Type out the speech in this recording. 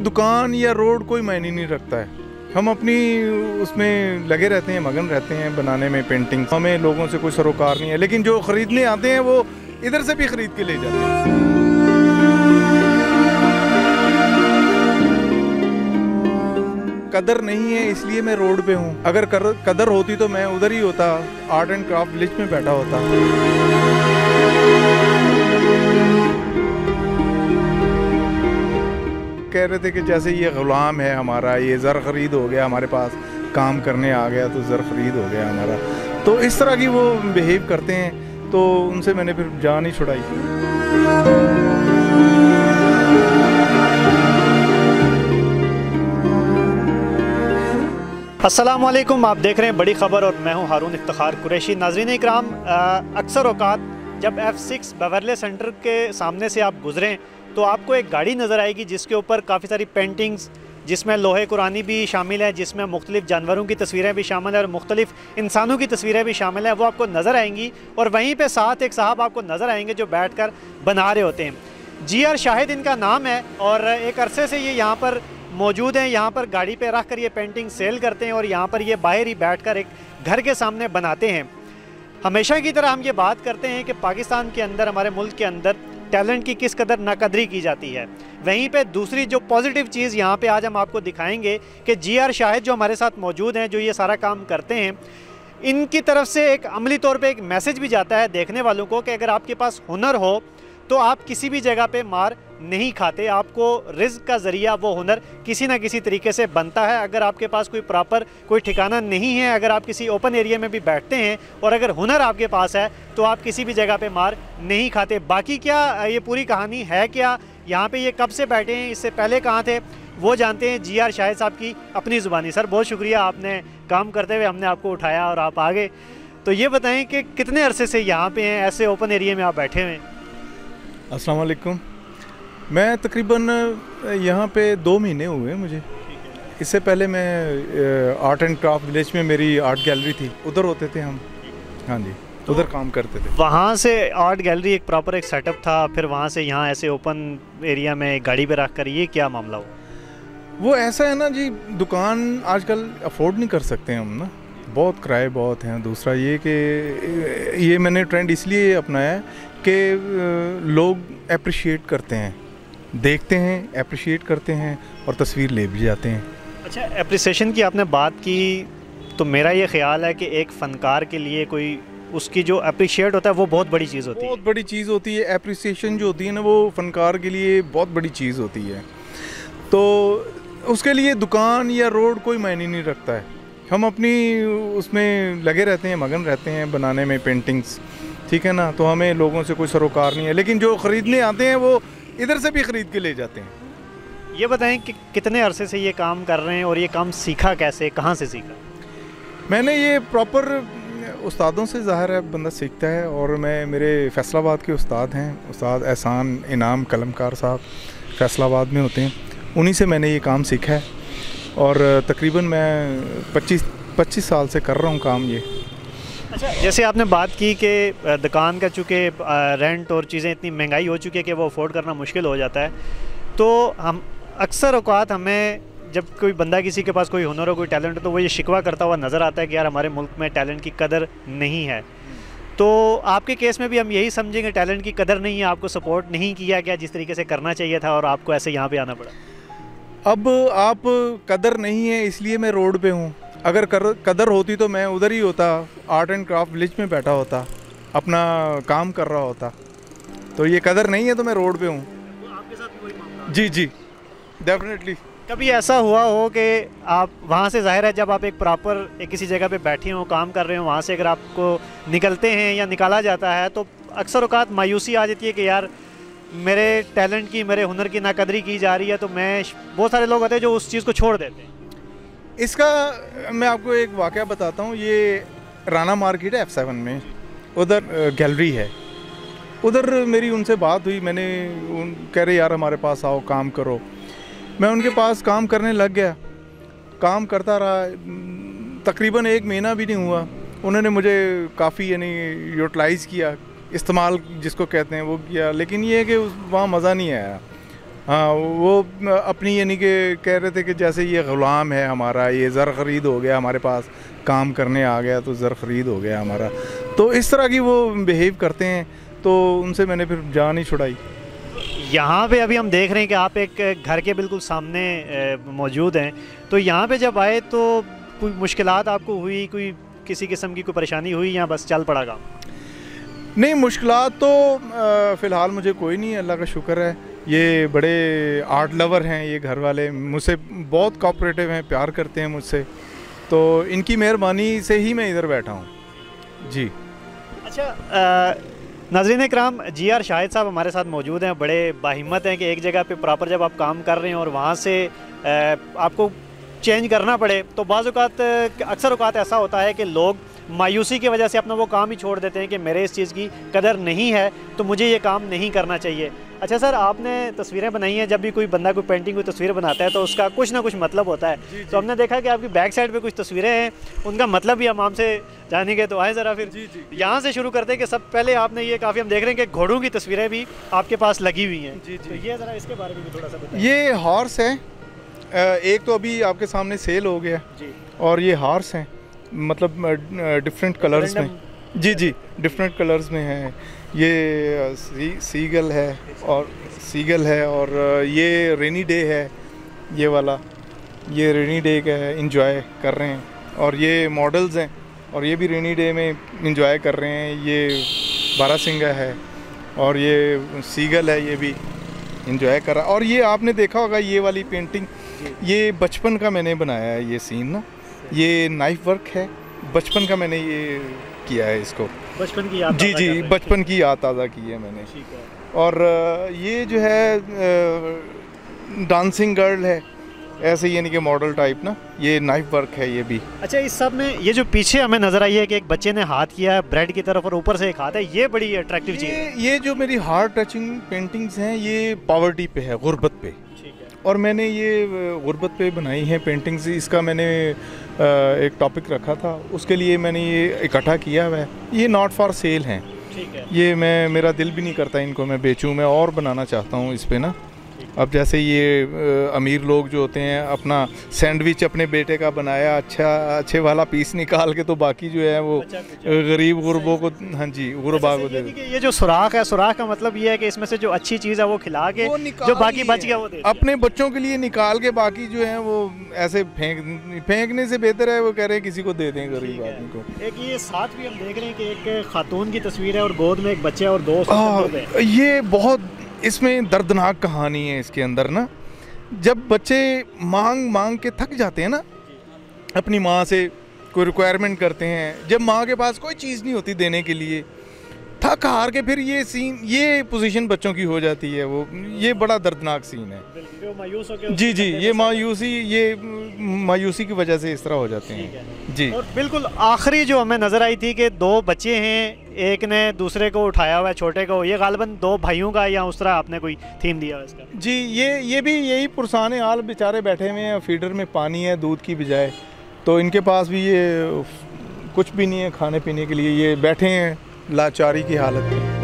दुकान या रोड कोई मायने नहीं रखता है। हम अपनी उसमें लगे रहते हैं, मगन रहते हैं बनाने में पेंटिंग। हमें लोगों से कोई सरोकार नहीं है, लेकिन जो ख़रीदने आते हैं वो इधर से भी ख़रीद के ले जाते हैं। कदर नहीं है इसलिए मैं रोड पे हूँ। अगर कदर होती तो मैं उधर ही होता, आर्ट एंड क्राफ्ट विलेज में बैठा होता। कह रहे थे कि जैसे ये ग़ुलाम है हमारा, ये ज़र ख़रीद हो गया, हमारे पास काम करने आ गया तो ज़र ख़रीद हो गया हमारा। तो इस तरह की वो बिहेव करते हैं, तो उनसे मैंने फिर जान ही छुड़ाई। अस्सलामुअलैकुम, आप देख रहे हैं बड़ी ख़बर और मैं हूं हारून इफ्तिखार कुरैशी। नाज़रीन इकराम, अक्सर औक़ात जब F6 बेवरले सेंटर के सामने से आप गुज़रें तो आपको एक गाड़ी नज़र आएगी जिसके ऊपर काफ़ी सारी पेंटिंग्स, जिसमें लोहे कुरानी भी शामिल है, जिसमें मुख्तलिफ़ जानवरों की तस्वीरें भी शामिल है और मुख्तलिफ़ इंसानों की तस्वीरें भी शामिल हैं। वो आपको नज़र आएंगी और वहीं पे साथ एक साहब आपको नज़र आएंगे जो बैठकर बना रहे होते हैं। GR शाहिद इनका नाम है और एक अरसे से ये यहाँ पर मौजूद हैं। यहाँ पर गाड़ी पे रख कर ये पेंटिंग सेल करते हैं और यहाँ पर ये बाहर ही बैठकर एक घर के सामने बनाते हैं। हमेशा की तरह हम ये बात करते हैं कि पाकिस्तान के अंदर, हमारे मुल्क के अंदर टैलेंट की किस कदर नाकदरी की जाती है। वहीं पे दूसरी जो पॉजिटिव चीज़ यहाँ पे आज हम आपको दिखाएंगे कि GR शाहिद जो हमारे साथ मौजूद हैं, जो ये सारा काम करते हैं, इनकी तरफ से एक अमली तौर पे एक मैसेज भी जाता है देखने वालों को कि अगर आपके पास हुनर हो तो आप किसी भी जगह पे मार नहीं खाते। आपको रिज़्क का ज़रिया वो हुनर किसी ना किसी तरीके से बनता है। अगर आपके पास कोई प्रॉपर कोई ठिकाना नहीं है, अगर आप किसी ओपन एरिया में भी बैठते हैं और अगर हुनर आपके पास है तो आप किसी भी जगह पे मार नहीं खाते। बाकी क्या ये पूरी कहानी है, क्या यहाँ पे ये कब से बैठे हैं, इससे पहले कहाँ थे, वो जानते हैं GR शाहिद साहब की अपनी ज़ुबानी। सर बहुत शुक्रिया, आपने काम करते हुए हमने आपको उठाया और आप आ गए। तो ये बताएँ कि कितने अरसे से यहाँ पर हैं, ऐसे ओपन एरिया में आप बैठे हुए हैं? अस्सलाम वालेकुम। मैं तकरीबन यहाँ पे 2 महीने हुए मुझे। इससे पहले मैं आर्ट एंड क्राफ्ट विलेज में मेरी आर्ट गैलरी थी, उधर होते थे हम। हाँ जी, उधर काम करते थे। वहाँ से आर्ट गैलरी एक प्रॉपर एक सेटअप था, फिर वहाँ से यहाँ ऐसे ओपन एरिया में गाड़ी पे रख कर, ये क्या मामला हुआ? वो ऐसा है ना जी, दुकान आजकल अफोर्ड नहीं कर सकते हम ना, बहुत किराए बहुत हैं। दूसरा ये कि ये मैंने ट्रेंड इसलिए अपनाया है कि लोग अप्रिशिएट करते हैं, देखते हैं, अप्रिशिएट करते हैं और तस्वीर ले भी जाते हैं। अच्छा, अप्रिसिएशन की आपने बात की तो मेरा ये ख्याल है कि एक फ़नकार के लिए कोई उसकी जो अप्रिशिएट होता है वो बहुत बड़ी चीज़ होती है। बहुत बड़ी चीज़ होती है। अप्रिसिएशन जो होती है ना, वो फ़नकार के लिए बहुत बड़ी चीज़ होती है। तो उसके लिए दुकान या रोड कोई मायने नहीं रखता है। हम अपनी उसमें लगे रहते हैं, मगन रहते हैं बनाने में पेंटिंग्स, ठीक है ना। तो हमें लोगों से कोई सरोकार नहीं है, लेकिन जो ख़रीदने आते हैं वो इधर से भी ख़रीद के ले जाते हैं। ये बताएं कि कितने अरसे से ये काम कर रहे हैं और ये काम सीखा कैसे, कहाँ से सीखा? मैंने ये प्रॉपर उस्तादों से, ज़ाहिर है बंदा सीखता है, और मैं मेरे फैसलाबाद के उस्ताद हैं, उस्ताद एहसान इनाम कलमकार साहब फैसलाबाद में होते हैं, उन्हीं से मैंने ये काम सीखा है। और तकरीबन मैं 25 साल से कर रहा हूँ काम ये। अच्छा, जैसे आपने बात की कि दुकान का चूँकि रेंट और चीज़ें इतनी महंगाई हो चुकी है कि वो अफोर्ड करना मुश्किल हो जाता है, तो हम अक्सर औक़ात हमें जब कोई बंदा किसी के पास कोई हुनर हो, कोई टैलेंट हो, तो वो ये शिकवा करता हुआ नज़र आता है कि यार हमारे मुल्क में टैलेंट की कदर नहीं है। तो आपके केस में भी हम यही समझेंगे टैलेंट की कदर नहीं है, आपको सपोर्ट नहीं किया गया जिस तरीके से करना चाहिए था और आपको ऐसे यहाँ पर आना पड़ा? अब आप कदर नहीं है इसलिए मैं रोड पे हूँ। अगर कदर होती तो मैं उधर ही होता, आर्ट एंड क्राफ्ट विलेज में बैठा होता, अपना काम कर रहा होता। तो ये कदर नहीं है तो मैं रोड पे हूँ। तो आपके साथ कोई मामला? जी जी, डेफिनेटली। कभी ऐसा हुआ हो कि आप वहाँ से, ज़ाहिर है जब आप एक प्रॉपर एक किसी जगह पे बैठे हो, काम कर रहे हो, वहाँ से अगर आपको निकलते हैं या निकाला जाता है तो अक्सर औक़ात मायूसी आ जाती है कि यार मेरे टैलेंट की, मेरे हुनर की नाकदरी की जा रही है, तो बहुत सारे लोग होते हैं जो उस चीज़ को छोड़ देते हैं। इसका मैं आपको एक वाक़या बताता हूँ। ये राना मार्केट है F7 में, उधर गैलरी है। उधर मेरी उनसे बात हुई, मैंने कह रहे यार हमारे पास आओ काम करो। मैं उनके पास काम करने लग गया, काम करता रहा, तकरीबन 1 महीना भी नहीं हुआ। उन्होंने मुझे काफ़ी यानी यूटिलाइज़ किया, इस्तेमाल जिसको कहते हैं वो किया, लेकिन ये है कि वहाँ मज़ा नहीं आया। हाँ, वो अपनी यानी कि कह रहे थे कि जैसे ये ग़ुलाम है हमारा, ये ज़र ख़रीद हो गया हमारे पास, काम करने आ गया तो ज़र ख़रीद हो गया हमारा, तो इस तरह की वो बिहेव करते हैं। तो उनसे मैंने फिर जान ही छुड़ाई। यहाँ पे अभी हम देख रहे हैं कि आप एक घर के बिल्कुल सामने मौजूद हैं, तो यहाँ पे जब आए तो कोई मुश्किलात आपको हुई, कोई किसी किस्म की कोई परेशानी हुई या बस चल पड़ा काम? नहीं, मुश्किलात तो फ़िलहाल मुझे कोई नहीं है, अल्लाह का शुक्र है। ये बड़े आर्ट लवर हैं, ये घर वाले मुझसे बहुत कोऑपरेटिव हैं, प्यार करते हैं मुझसे, तो इनकी मेहरबानी से ही मैं इधर बैठा हूँ जी। अच्छा, नाज़रीन इकराम, GR शाहिद साहब हमारे साथ मौजूद हैं। बड़े बाहिम्मत हैं कि एक जगह पे प्रॉपर जब आप काम कर रहे हैं और वहाँ से आपको चेंज करना पड़े, तो बाज़ औक़ात अक्सर औक़ात ऐसा होता है कि लोग मायूसी की वजह से अपना वो काम ही छोड़ देते हैं कि मेरे इस चीज़ की कदर नहीं है तो मुझे ये काम नहीं करना चाहिए। अच्छा सर, आपने तस्वीरें बनाई हैं, जब भी कोई बंदा कोई पेंटिंग कोई तस्वीर बनाता है तो उसका कुछ ना कुछ मतलब होता है। तो हमने देखा कि आपकी बैक साइड पे कुछ तस्वीरें हैं, उनका मतलब भी हम आपसे जानेंगे। तो आए ज़रा फिर यहाँ से शुरू करते हैं कि सब पहले आपने ये काफ़ी हम देख रहे हैं कि घोड़ों की तस्वीरें भी आपके पास लगी हुई हैं। तो ये ज़रा इसके बारे में भी थोड़ा सा बताइए। ये हॉर्स है, एक तो अभी आपके सामने सेल हो गया जी, और ये हॉर्स हैं, मतलब डिफरेंट कलर्स में जी डिफरेंट कलर्स में है। ये सीगल है और ये रेनी डे है, ये वाला ये रेनी डे का है, इंजॉय कर रहे हैं। और ये मॉडल्स हैं और ये भी रेनी डे में इंजॉय कर रहे हैं। ये बारासिंगा है और ये सीगल है, ये भी इंजॉय कर रहा है। और ये आपने देखा होगा ये वाली पेंटिंग, ये बचपन का मैंने बनाया है ये सीन ना, ये नाइफ वर्क है, बचपन का मैंने ये किया है इसको, बचपन की याद जी बचपन की याद ताज़ा की है मैंने। और ये जो है डांसिंग गर्ल है, ऐसे यानी कि मॉडल टाइप ना, ये नाइफ वर्क है ये भी। अच्छा, इस सब में ये जो पीछे हमें नज़र आई है कि एक बच्चे ने हाथ किया है ब्रेड की तरफ और ऊपर से एक हाथ है, ये बड़ी अट्रैक्टिव चीज़ है। ये जो मेरी हार्ट टचिंग पेंटिंग्स हैं ये पॉवर्टी पे है, गुर्बत पे, और मैंने ये गुर्बत पे बनाई हैं पेंटिंग्स। इसका मैंने एक टॉपिक रखा था, उसके लिए मैंने ये इकट्ठा किया हुआ है। ये नॉट फॉर सेल हैं, ये मेरा दिल भी नहीं करता इनको मैं बेचूं, मैं और बनाना चाहता हूँ इस पे ना। अब जैसे ये अमीर लोग जो होते हैं अपना सैंडविच अपने बेटे का बनाया, अच्छे वाला पीस निकाल के, तो बाकी जो है वो गरीब गुरबों को, हाँ जी, गुरबा को दे देते। ये जो सुराख है, सुराख का मतलब ये है कि इसमें से जो अच्छी चीज़ है वो खिला के जो बाकी बच गया वो दे अपने बच्चों के लिए निकाल के, बाकी जो है वो ऐसे फेंकने से बेहतर है वो कह रहे हैं किसी को दे दें, गरीब आदमी को। एक ये साथ भी हम देख रहे हैं कि एक खातून की तस्वीर है और गोद में एक बच्चा और दो। ये बहुत इसमें दर्दनाक कहानी है इसके अंदर ना। जब बच्चे मांग के थक जाते हैं ना, अपनी माँ से कोई रिक्वायरमेंट करते हैं, जब माँ के पास कोई चीज़ नहीं होती देने के लिए, थक हार के फिर ये सीन, ये पोजीशन बच्चों की हो जाती है, वो ये बड़ा दर्दनाक सीन है जी। ये मायूसी की वजह से इस तरह हो जाते हैं जी। और बिल्कुल आखिरी जो हमें नज़र आई थी कि दो बच्चे हैं, एक ने दूसरे को उठाया हुआ है, छोटे को, ये गालिबन दो भाइयों का या उस तरह आपने कोई थीम दिया है इसका? जी, ये भी यही पुरसाने हाल बेचारे बैठे हुए हैं, फीडर में पानी है दूध की बजाय, तो इनके पास भी ये कुछ भी नहीं है खाने पीने के लिए, ये बैठे हैं लाचारी की हालत में।